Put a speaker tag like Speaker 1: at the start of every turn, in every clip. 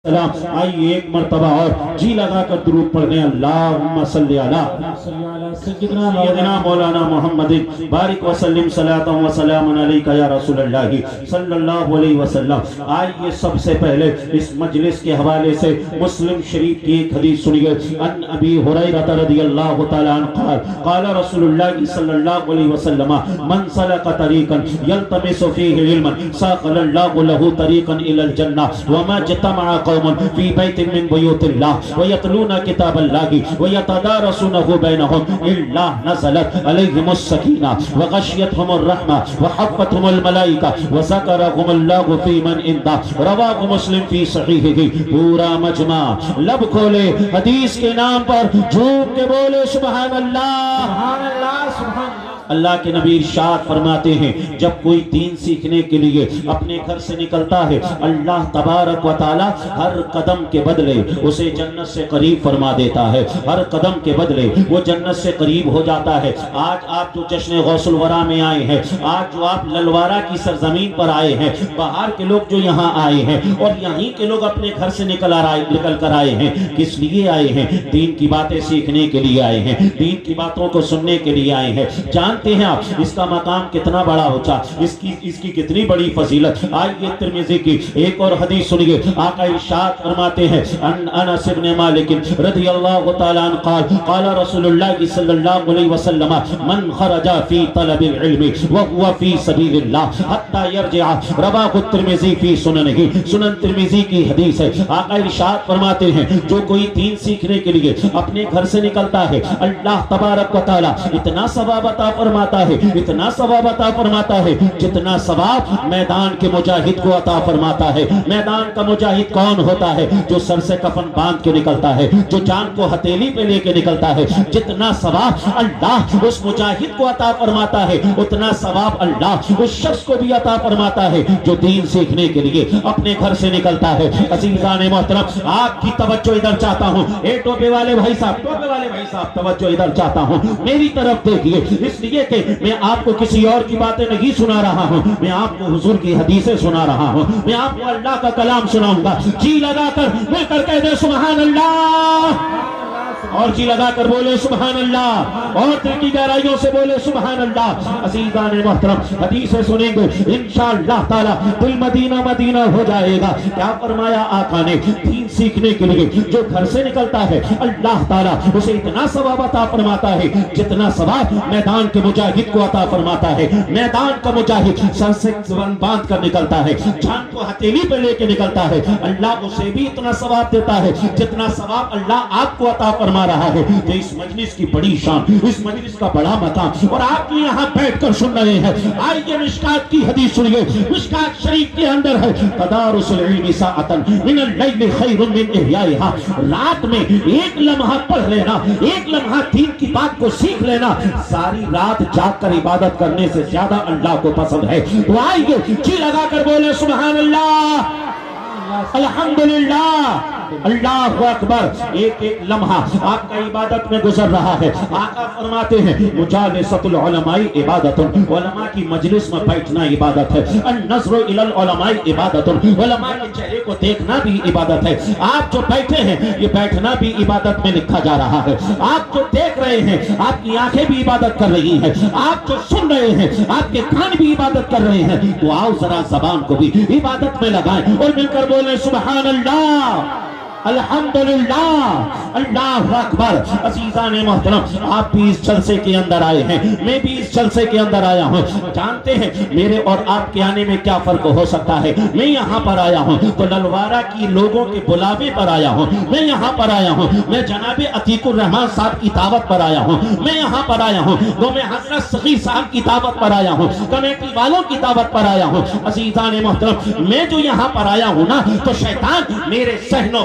Speaker 1: سلام آئیے ایک مرتبہ اور جی لگا کر درود پڑھنے اللہم صلی علی سیدنا مولانا محمد بارک وسلم صلاۃ و سلام علیکہ یا رسول اللہ صلی اللہ علیہ وسلم۔ آئیے سب سے پہلے اس مجلس کے حوالے سے مسلم شریف کی ایک حدیث سنیے۔ ان ابی ہریرہ رضی اللہ تعالی عنہ قال قال رسول اللہ صلی اللہ علیہ وسلم من سلک طریقا یلتمس فیہ علما ساقل اللہ له طریقا الی الجنہ وما اجتمع قوم فی بیت من بیوت اللہ ویتلون کتاب اللہ ویتدارسونہ بینہم الا نزلت علیہم السکینہ وغشیتہم الرحمہ وحفتہم الملائکہ وذکرہم اللہ فی من عندہ۔ رواہ مسلم فی صحیحہ۔ پورا مجمع لب کھولے حدیث کے نام پر جھوم کے بولے سبحان اللہ سبحان اللہ سبحان اللہ۔ اللہ کے نبی ارشاد فرماتے ہیں جب کوئی دین سیکھنے کے لیے اپنے گھر سے نکلتا ہے اللہ تبارک و تعالی ہر قدم کے بدلے اسے جنت سے قریب فرما دیتا ہے، ہر قدم کے بدلے وہ جنت سے قریب ہو جاتا ہے۔ آج آپ جو جشن غوث الورا میں آئے ہیں، آج جو آپ للوارہ کی سرزمین پر آئے ہیں، باہر کے لوگ جو یہاں آئے ہیں اور یہیں کے لوگ اپنے گھر سے نکل کر آئے ہیں، کس لیے آئے ہیں؟ دین کی باتیں سیکھنے کے لیے آئے ہیں، دین کی باتوں کو سننے کے لیے آئے ہیں۔ جانتے ہیں آپ اس کا مقام کتنا بڑا ہوتا، اس کی کتنی بڑی فضیلت۔ آئیے ترمذی کی ایک اور حدیث سنیے۔ آقا ارشاد فرماتے ہیں ان انس بن مالک رضی اللہ تعالی عنہ قال قال رسول اللہ صلی اللہ علیہ وسلم من خرج فی طلب العلم وهو فی سبیل اللہ حتی یرجع۔ رواہ الترمذی فی سننہ، سنن ترمذی کی حدیث ہے۔ آقا ارشاد فرماتے ہیں جو کوئی دین سیکھنے کے لیے اپنے گھر سے نکلتا ہے اللہ تبارک و تعالی اتنا ثواب عطا فرماتا ہے، اتنا ثواب عطا فرماتا ہے جتنا ثواب میدان کے مجاہد کو عطا فرماتا ہے۔ میدان کا مجاہد کون ہوتا ہے؟ جو سر سے کفن باندھ کے نکلتا ہے، جو جان کو ہتھیلی پہ لے کے نکلتا ہے۔ جتنا ثواب اللہ اس مجاہد کو عطا فرماتا ہے اتنا ثواب اللہ اس شخص کو بھی عطا فرماتا ہے جو دین سیکھنے کے لیے اپنے گھر سے نکلتا ہے۔ عزیزان محترم آپ کی توجہ ادھر چاہتا ہوں، اے ٹوپے والے بھائی صاحب توجہ ادھر چاہتا ہوں، میری طرف دیکھیے، اس لیے کہ میں آپ کو کسی اور کی باتیں نہیں سنا رہا ہوں، میں آپ کو حضور کی حدیثیں سنا رہا ہوں، میں آپ کو اللہ کا کلام سناؤں گا۔ جی لگا کر مل کر کہہ دے سبحان اللہ، اور جی لگا کر بولے سبحان اللہ، اور دل کی گہرائیوں سے بولے سبحان اللہ۔ عزیزان محترم حدیثیں سنیں گے انشاءاللہ تعالی دل مدینہ مدینہ ہو جائے گا۔ کیا فرمایا آقا نے؟ دین سیکھنے کے لیے جو گھر سے نکلتا ہے اللہ تعالیٰ اسے اتنا ثواب عطا فرماتا ہے جتنا ثواب میدان کے مجاہد کو عطا فرماتا ہے۔ میدان کا مجاہد سر سے زبان باندھ کر نکلتا ہے، جان کو ہتھیلی پہ لے کے نکلتا ہے، اللہ اسے بھی اتنا ثواب دیتا ہے جتنا ثواب اللہ آپ کو عطا فرما رہا ہے۔ تو اس مجلس کی بڑی شان، اس مجلس کا بڑا مقام، اور آپ یہاں بیٹھ کر سن رہے ہیں۔ آئیے مشکات کی حدیث سنیے۔ مشکات شریف کے اندر ہے تدارس العلم ساعۃ من اللیل خیر من احیائہا۔ رات میں ایک لمحہ پڑھ لینا، ایک لمحہ دین کی بات کو سیکھ لینا ساری رات جاگ کر عبادت کرنے سے زیادہ اللہ کو پسند ہے۔ تو آئیے جی لگا کر بولے سبحان اللہ الحمدللہ اللہ اکبر۔ ایک ایک لمحہ آپ کا عبادت میں گزر رہا ہے۔ آقا فرماتے ہیں مجالسۃ العلماء عبادت، علماء کی مجلس میں بیٹھنا عبادت ہے۔ النظر الی العلماء عبادت، علماء کے چہرے کو دیکھنا بھی عبادت ہے۔ آپ جو بیٹھے ہیں یہ بیٹھنا بھی عبادت میں لکھا جا رہا ہے۔ آپ جو دیکھ رہے ہیں آپ کی آنکھیں بھی عبادت کر رہی ہیں، آپ جو سن رہے ہیں آپ کے کان بھی عبادت کر رہے ہیں۔ تو آؤ ذرا زبان کو بھی عبادت میں لگائیں اور مل کر بولیں سبحان اللہ الحمدللہ اللہ اکبر۔ عزیزان محترم آپ بھی اس جلسے کے اندر آئے ہیں، میں بھی اس جلسے کے اندر آیا ہوں۔ جانتے ہیں میرے اور آپ کے آنے میں کیا فرق ہو سکتا ہے؟ میں یہاں پر آیا ہوں تو للوارہ کی لوگوں کے بلاوے پر آیا ہوں، میں یہاں پر آیا ہوں میں جناب عتیق الرحمان صاحب کی دعوت پر آیا ہوں، میں یہاں پر آیا ہوں تو میں حضرت سخی صاحب کی دعوت پر آیا ہوں، کمیٹی والوں کی دعوت پر آیا ہوں۔ عزیزان محترم میں جو یہاں پر آیا ہوں نا تو شیطان میرے ذہن و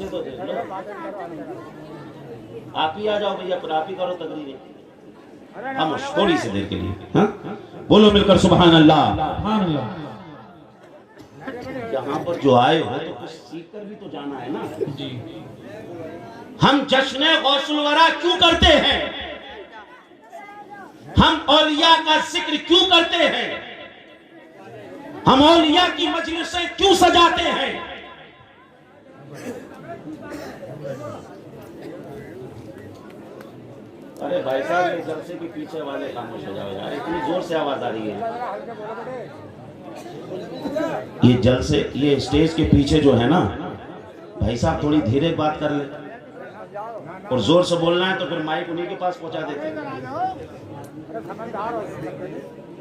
Speaker 1: پیچھے تو دیکھ لو. آپ ہی آ جاؤ بھیا، پھر آپ ہی کرو تقریر. خاموش تھوڑی سی دیر کے لیے. ہاں بولو مل کر سبحان اللہ.
Speaker 2: سبحان اللہ.
Speaker 1: یہاں پر جو آئے ہو تو کچھ سیکھ کر بھی تو جانا ہے نا.
Speaker 2: جی
Speaker 1: ہم جشن غوث الورا کیوں کرتے ہیں؟ ہم اولیاء کا ذکر کیوں کرتے ہیں؟ ہم اولیاء کی مجلسیں کیوں سجاتے ہیں؟ ارے بھائی صاحب یہ جلسے کے پیچھے والے خاموش ہو جاؤ یار، اتنی زور سے آواز آ رہی ہے. یہ جلسے، یہ اسٹیج کے پیچھے جو ہے نا بھائی صاحب، تھوڑی دھیرے بات کر لیں اور زور سے بولنا ہے تو پھر مائک انہی کے پاس پہنچا دیتے ہیں.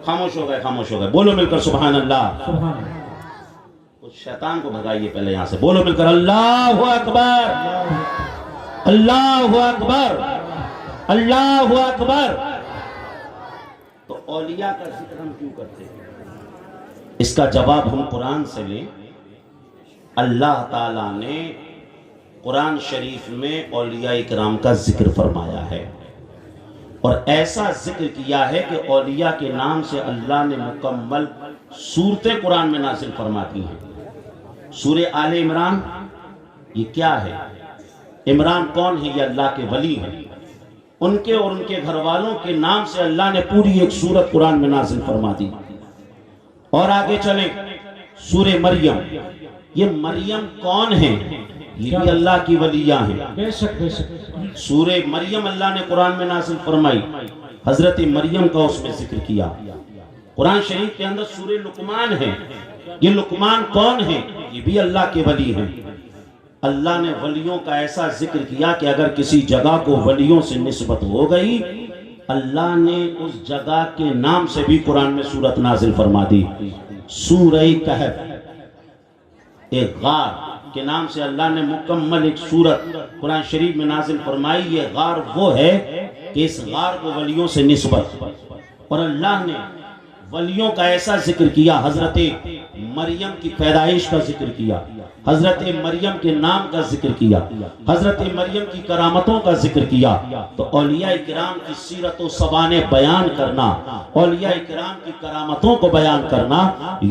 Speaker 1: خاموش ہو گئے، خاموش ہو گئے. بولو مل کر سبحان اللہ.
Speaker 2: سبحان اللہ.
Speaker 1: اس شیطان کو بھگائیے پہلے یہاں سے. بولو مل کر اللہ اکبر، اللہ اکبر، اللہ اکبر. تو اولیاء کا ذکر ہم کیوں کرتے ہیں؟ اس کا جواب ہم قرآن سے لیں. اللہ تعالیٰ نے قرآن شریف میں اولیاء کرام کا ذکر فرمایا ہے، اور ایسا ذکر کیا ہے کہ اولیاء کے نام سے اللہ نے مکمل سورتیں قرآن میں نازل فرماتی ہیں. سورہ آل عمران یہ کیا ہے؟ عمران کون ہے؟ یہ اللہ کے ولی ہیں. ان کے اور ان کے گھر والوں کے نام سے اللہ نے پوری ایک سورت قرآن میں نازل فرما دی. اور آگے چلیں سورہ مریم. یہ مریم کون ہے؟ یہ بھی اللہ کی ولیہ ہیں.
Speaker 2: بے شک بے شک.
Speaker 1: سورہ مریم اللہ نے قرآن میں نازل فرمائی، حضرت مریم کا اس میں ذکر کیا. قرآن شریف کے اندر سورہ لقمان ہے. یہ لقمان کون ہے؟ یہ بھی اللہ کے ولی ہیں. اللہ نے ولیوں کا ایسا ذکر کیا کہ اگر کسی جگہ کو ولیوں سے نسبت ہو گئی، اللہ نے اس جگہ کے نام سے بھی قرآن میں سورت نازل فرما دی. سورہ کہف، ایک غار کے نام سے اللہ نے مکمل ایک سورت قرآن شریف میں نازل فرمائی. یہ غار وہ ہے کہ اس غار کو ولیوں سے نسبت، اور اللہ نے ولیوں کا ایسا ذکر کیا. حضرت مریم کی پیدائش کا ذکر کیا، حضرت مریم کے نام کا ذکر کیا، حضرت مریم کی کرامتوں کا ذکر کیا. تو اولیاء کرام کی سیرت و سوانح بیان کرنا، اولیاء کرام کی کرامتوں کو بیان کرنا،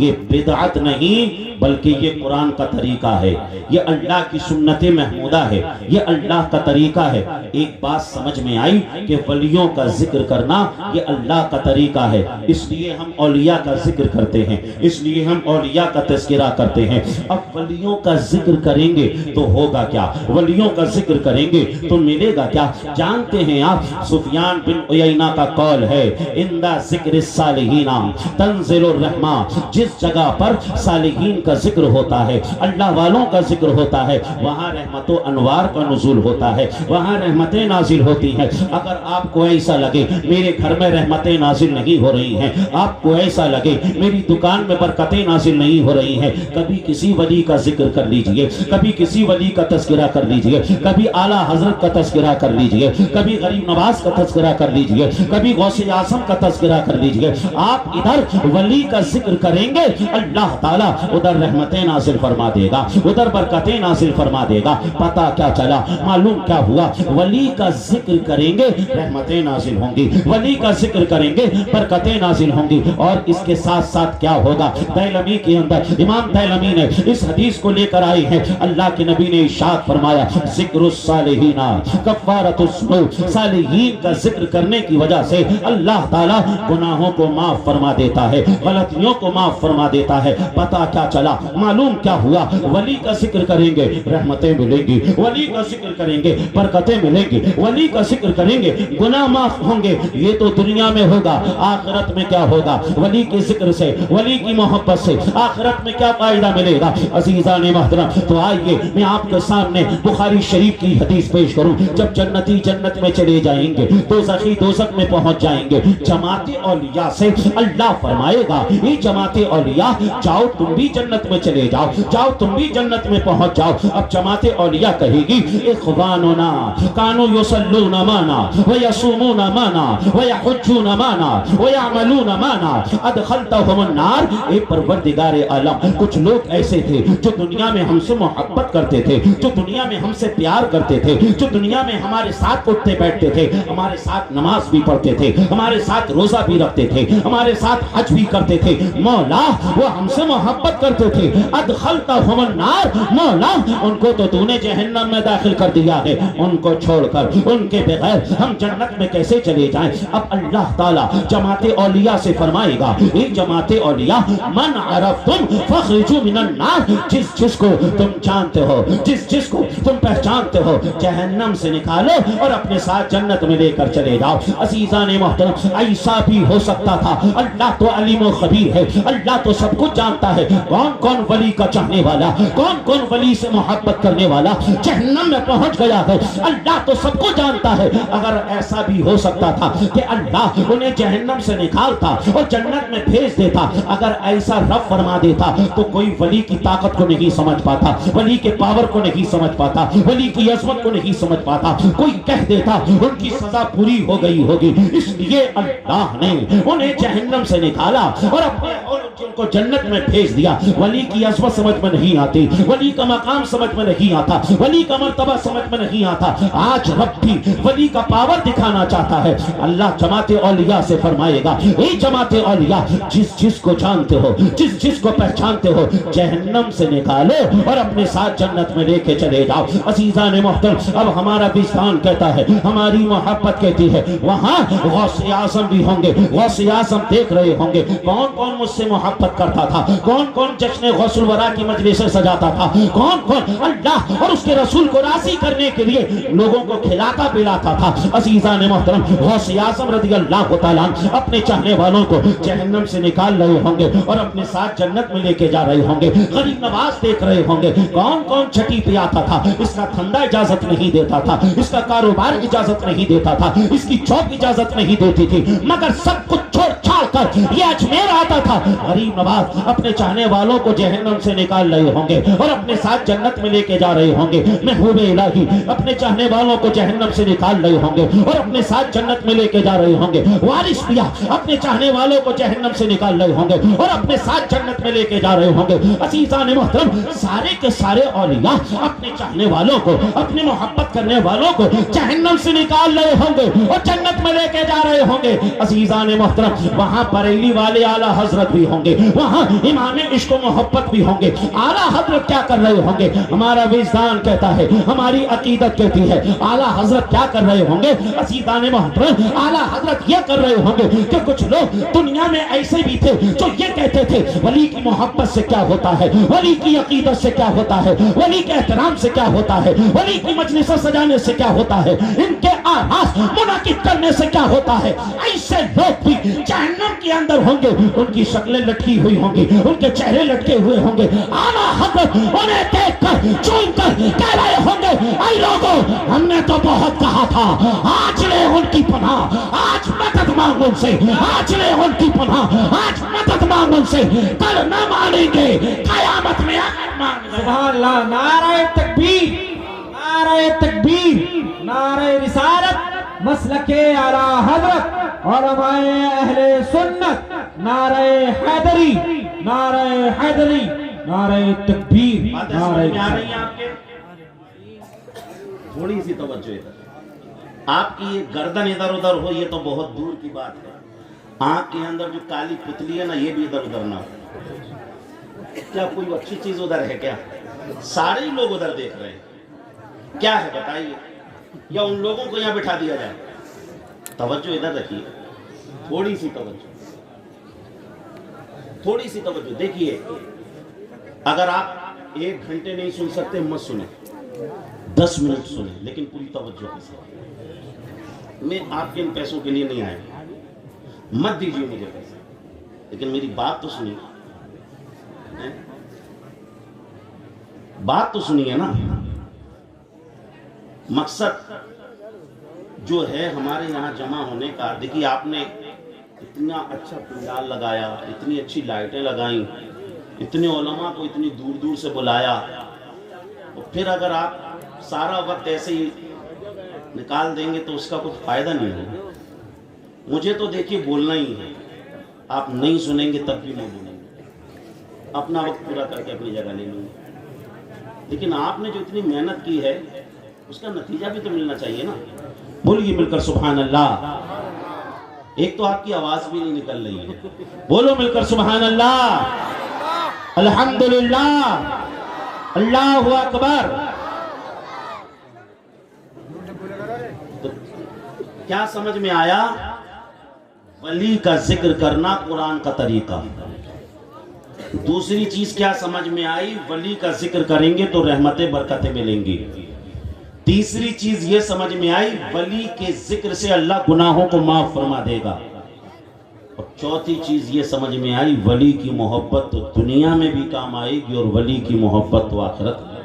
Speaker 1: یہ بدعت نہیں بلکہ یہ قرآن کا طریقہ ہے، یہ اللہ کی سنت محمودہ ہے، یہ اللہ کا طریقہ ہے. ایک بات سمجھ میں آئی کہ ولیوں کا ذکر کرنا یہ اللہ کا طریقہ ہے. اس لیے ہم اولیاء کا ذکر کرتے ہیں، اس لیے ہم اولیاء کا تذکرہ کرتے ہیں. اب ولیوں کا ذکر کریں گے تو ہوگا کیا؟ ولیوں کا ذکر کریں گے تو ملے گا کیا؟ جانتے ہیں آپ، سفیان بن عیینہ کا قول ہے، اندہ ذکر الصالحین تنزل الرحمہ. جس جگہ پر صالحین کا ذکر ہوتا ہے، اللہ والوں کا ذکر ہوتا ہے، وہاں رحمت و انوار کا نزول ہوتا ہے، وہاں رحمتیں نازل ہوتی ہیں. اگر آپ کو ایسا لگے میرے گھر میں رحمتیں نازل نہیں ہو رہی ہیں، آپ کو ایسا لگے میری دکان میں برکتیں نازل نہیں ہو رہی ہیں، کبھی کسی ولی کا ذکر کر لیجئے، کبھی کسی ولی کا تذکرہ کر لیجئے، کبھی اعلیٰ حضرت کا تذکرہ کر لیجئے، کبھی غریب نواز کا تذکرہ کر لیجئے، کبھی غوث اعظم کا تذکرہ کر لیجئے. آپ ادھر ولی کا ذکر کریں گے، اللہ تعالیٰ ادھر رحمتیں نازل فرما دے گا، ادھر برکتیں نازل فرما دے گا. پتہ کیا چلا؟ معلوم کیا ہوا؟ ولی کا ذکر کریں گے رحمتیں نازل ہوں گی، ولی کا ذکر کریں گے برکتیں نازل ہوں گی. اور اس کے ساتھ ساتھ کیا ہوگا؟ دیلمی کے اندر امام دیلمی نے اس حدیث کو لے کر آئی ہے. اللہ کے نبی نے ارشاد فرمایا، ذکر الصالحین کفارۃ الذنوب. صالحین کا ذکر کرنے کی وجہ سے اللہ تعالیٰ گناہوں کو معاف فرما دیتا ہے، غلطیوں کو معاف فرما دیتا ہے. پتہ کیا چلا؟ معلوم کیا ہوا؟ ولی کا ذکر کریں گے رحمتیں ملیں گی، ولی کا ذکر کریں گے برکتیں ملیں گی، ولی کا ذکر کریں گے گناہ معاف ہوں گے. یہ تو دنیا میں ہوگا، آخرت میں کیا ہوگا؟ ولی کے ذکر سے، ولی کی محبت سے آخرت میں کیا فائدہ ملے گا؟ عزیزان محترم، تو آئیے میں آپ کے سامنے بخاری شریف کی حدیث پیش کروں. جب جنتی جنت میں چلے جائیں گے، دوزخی دوزخ میں پہنچ جائیں گے، جماعت اولیاء سے اللہ فرمائے گا، یہ جماعت اولیاء جاؤ تم بھی جنت میں چلے جاؤ، جاؤ تم بھی جنت میں پہنچ جاؤ. اب جماعت اولیاء کہے گی، اخواننا کانوا یصلون معنا ویصومون معنا ویحجون معنا ویعملون معنا ادخلتهم النار. اے پروردگار عالم، کچھ لوگ ایسے تھے جو دنیا دنیا میں ہم سے محبت کرتے تھے، جو دنیا میں ہم سے پیار کرتے تھے، جو دنیا میں ہمارے ساتھ اٹھتے بیٹھتے تھے، ہمارے ساتھ نماز بھی پڑھتے تھے، ہمارے ساتھ روزہ بھی رکھتے تھے، ہمارے ساتھ حج بھی کرتے تھے، مولا وہ ہم سے محبت کرتے تھے، ادخلتہم النار، مولا ان کو تو تو نے جہنم میں داخل کر دیا ہے، ان کو چھوڑ کر ان کے بغیر ہم جنت میں کیسے چلے جائیں؟ اب اللہ تعالیٰ جماعت اولیاء سے فرمائے گا، اے جماعت اولیاء من عرفتم فخرجوا من النار، جس کو تم جانتے ہو، جس کو تم پہچانتے ہو، جہنم سے نکالو اور اپنے ساتھ جنت میں لے کر چلے جاؤ۔ عزیزان محترم، ایسا بھی ہو سکتا تھا، اللہ تو علیم و خبیر ہے، اللہ تو سب کچھ جانتا ہے، کون کون ولی کا چاہنے والا، کون کون ولی سے محبت کرنے والا جہنم میں پہنچ گیا ہے، اللہ تو سب کو جانتا ہے۔ اگر ایسا بھی ہو سکتا تھا کہ اللہ انہیں جہنم سے نکالتا اور جنت میں بھیج دیتا، اگر ایسا رب فرما دیتا تو کوئی ولی کی طاقت کو نہیں سمجھ پاتا، ولی کے پاور کو نہیں سمجھ پاتا، ولی کی عظمت کو نہیں سمجھ پاتا، کوئی کہہ دیتا ان کی سزا پوری ہو گئی ہوگی۔ اس لیے اللہ نے انہیں جہنم سے نکالا اور اپنے اور ان کو جنت میں بھیج دیا۔ ولی کی عظمت سمجھ میں نہیں آتی، ولی کا مقام سمجھ میں نہیں آتا، ولی کا مرتبہ سمجھ میں نہیں آتا۔ آج رب بھی ولی کا پاور دکھانا چاہتا ہے۔ اللہ جماعت اولیاء سے فرمائے گا، اے جماعت اولیاء، جس کو جانتے ہو، جس کو پہچانتے ہو، جہنم سے نکالو اور اپنے ساتھ جنت میں لے کے چلے جاؤ۔ عزیزان محترم، اب ہمارا وجدان کہتا ہے، ہماری محبت کہتی ہے، وہاں غوث اعظم بھی ہوں گے، غوث اعظم دیکھ رہے ہوں گے، کون کون مجھ سے محبت کرتا تھا، کون کون جشن غوث الورا کی مجلس سجاتا تھا، کون کون اللہ اور اس کے رسول کو راضی کرنے کے لیے لوگوں کو کھلاتا پلاتا تھا۔ عزیزان محترم، غوث اعظم رضی اللہ تعالیٰ اپنے چاہنے والوں کو جہنم سے نکال رہے ہوں گے اور اپنے ساتھ جنت میں لے کے جا رہے ہوں گے۔ غریب نواز دیکھ رہے ہوں گے، کون کون چھٹی پہ آتا تھا، اس کا دھندا اجازت نہیں دیتا تھا، اس کا کاروبار اجازت نہیں دیتا تھا، اس کی چوک اجازت نہیں دیتی تھی، مگر سب کچھ چھوڑ چھاڑ کر یہ اجمیر آتا تھا۔ غریب نواز اپنے چاہنے والوں کو جہنم سے نکال رہے ہوں گے اور اپنے ساتھ جنت میں لے کے جا رہے ہوں گے۔ محبوب الہی اپنے چاہنے والوں کو جہنم سے نکال رہے ہوں گے اور اپنے ساتھ جنت میں لے کے جا رہے ہوں گے۔ وارث پیا اپنے چاہنے والوں کو جہنم سے نکال رہے ہوں گے اور اپنے ساتھ جنت میں لے کے جا رہے ہوں گے۔ عزیزان محترم، سارے کے سارے اولیاء اپنے چاہنے والوں کو، اپنے محبت کرنے والوں کو جہنم سے نکال رہے ہوں گے اور جنت میں لے کے جا رہے ہوں گے۔ عزیزان محترم، وہاں بریلی والے اعلیٰ حضرت بھی ہوں گے، وہاں امام عشق و محبت بھی ہوں گے۔ اعلیٰ حضرت کیا کر رہے ہوں گے؟ ہمارا وجدان کہتا ہے، ہماری عقیدت کہتی ہے، اعلیٰ حضرت کیا کر رہے ہوں گے؟ عزیزان محترم، اعلیٰ حضرت یہ کر رہے ہوں گے کہ کچھ لوگ دنیا میں ایسے بھی تھے جو یہ کہتے تھے، ولی کی محبت سے کیا ہوتا ہے، ولی کی عقیدت سے کیا ہوتا ہے، ولی کے احترام سے کیا ہوتا ہے، ولی کی مجلس سجانے سے کیا ہوتا ہے، ان کے آراس منعقد کرنے سے کیا ہوتا ہے۔ ایسے لوگ بھی جہنم کے اندر ہوں گے، ان کی شکلیں لٹکی ہوئی ہوں گی، ان کے چہرے لٹکے ہوئے ہوں گے۔ اعلیٰ حضرت انہیں دیکھ کر چون کر کہہ رہے ہوں گے، اے لوگوں، ہم نے تو بہت کہا تھا، آج لے ان کی پناہ، آج مدد مانگ ان سے، آج لے ان کی پناہ، آج مدد مانگ ان سے، کل نہ مانیں گے، قیامت میں آخر مانگ گے۔
Speaker 2: سبحان اللہ، نعرہ تکبیر، نعرہ تکبیر، نعرہ رسالت، مسلک اعلیٰ حضرت، علماء اہل سنت، نعرہ حیدری، نعرہ حیدری، نعرہ تکبیر، نعرہ
Speaker 1: تھوڑی سی توجہ ادھر، آپ کی یہ گردن ادھر ادھر ہو یہ تو بہت دور کی بات ہے، آنکھ کے اندر جو کالی پتلی ہے نا یہ بھی ادھر ادھر نہ ہو۔ کیا کوئی اچھی چیز ادھر ہے کیا؟ سارے ہی لوگ ادھر دیکھ رہے ہیں، کیا ہے بتائیے؟ یا ان لوگوں کو یہاں بٹھا دیا جائے؟ توجہ ادھر رکھیے، تھوڑی سی توجہ، تھوڑی سی توجہ۔ دیکھیے، اگر آپ 1 گھنٹے نہیں سن سکتے مت سنیں، 10 منٹ سنیں، لیکن پوری توجہ کے ساتھ۔ میں آپ کے ان پیسوں کے لیے نہیں آیا، مت دیجیے مجھے پیسے، لیکن میری بات تو سنیے، بات تو سنیے نا۔ مقصد جو ہے ہمارے یہاں جمع ہونے کا، دیکھیے آپ نے اتنا اچھا پنڈال لگایا، اتنی اچھی لائٹیں لگائیں، اتنے علماء کو اتنی دور دور سے بلایا، اور پھر اگر آپ سارا وقت ایسے ہی نکال دیں گے تو اس کا کچھ فائدہ نہیں ہوگا۔ مجھے تو دیکھیے بولنا ہی ہے، آپ نہیں سنیں گے تب بھی میں بولوں گا، اپنا وقت پورا کر کے اپنی جگہ لے لوں گا۔ لیکن آپ نے جو اتنی محنت کی ہے اس کا نتیجہ بھی تو ملنا چاہیے نا. بولیے مل کر سبحان اللہ. ایک تو آپ کی آواز بھی نہیں نکل رہی ہے. بولو مل کر سبحان اللہ, الحمدللہ, اللہ اکبر. تو کیا سمجھ میں آیا؟ ولی کا ذکر کرنا قرآن کا طریقہ. دوسری چیز کیا سمجھ میں آئی؟ ولی کا ذکر کریں گے تو رحمتیں برکتیں ملیں گی. تیسری چیز یہ سمجھ میں آئی, ولی کے ذکر سے اللہ گناہوں کو معاف فرما دے گا. اور چوتھی چیز یہ سمجھ میں آئی, ولی کی محبت تو دنیا میں بھی کام آئے گی اور ولی کی محبت تو آخرت میں.